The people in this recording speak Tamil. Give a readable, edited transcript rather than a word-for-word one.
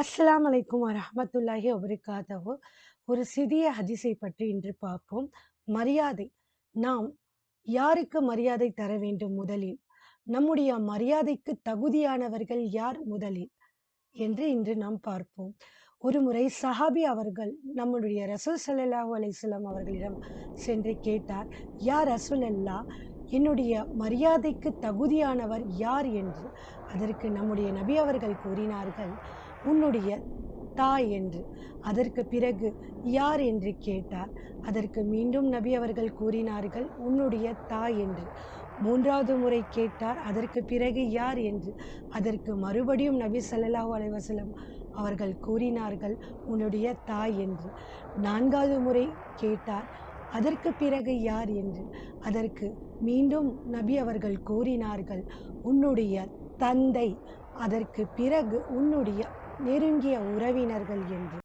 அஸ்ஸலாமு அலைக்கும் வரஹ்மத்துல்லாஹி வபரகாத்துஹு. ஒரு சிறிய ஹதீஸை பற்றி இன்று பார்ப்போம். மரியாதை. நாம் யாருக்கு மரியாதை தர வேண்டும் முதலில்? நம்முடைய மரியாதைக்கு தகுதியானவர்கள் யார் முதலில்? என்று இன்று நாம் பார்ப்போம். ஒருமுறை சஹாபி அவர்கள் நம்முடைய ரசூல் ஸல்லல்லாஹு அலைஹி வஸல்லம் அவர்களிடம் சென்று கேட்டார், யா ரசூலல்லாஹ், என்னுடைய மரியாதைக்கு தகுதியானவர் யார் என்று. அதற்கு நம்முடைய நபி அவர்கள் கூறினார்கள், உன்னுடைய தாய் என்று. அதற்கு பிறகு யார் என்று கேட்டார். அதற்கு மீண்டும் நபி அவர்கள் கூறினார்கள், உன்னுடைய தாய் என்று. மூன்றாவது முறை கேட்டார். அதற்கு பிறகு யார் என்று. அதற்கு மறுபடியும் நபி ஸல்லல்லாஹு அலைஹி வஸல்லம் அவர்கள் கூறினார்கள், உன்னுடைய தாய் என்று. நான்காவது முறை கேட்டார். அதற்கு பிறகு யார் என்று. அதற்கு மீண்டும் நபி அவர்கள் கூறினார்கள், உன்னுடைய தந்தை. அதற்கு பிறகு உன்னுடைய நெருங்கிய உறவினர்கள் என்று.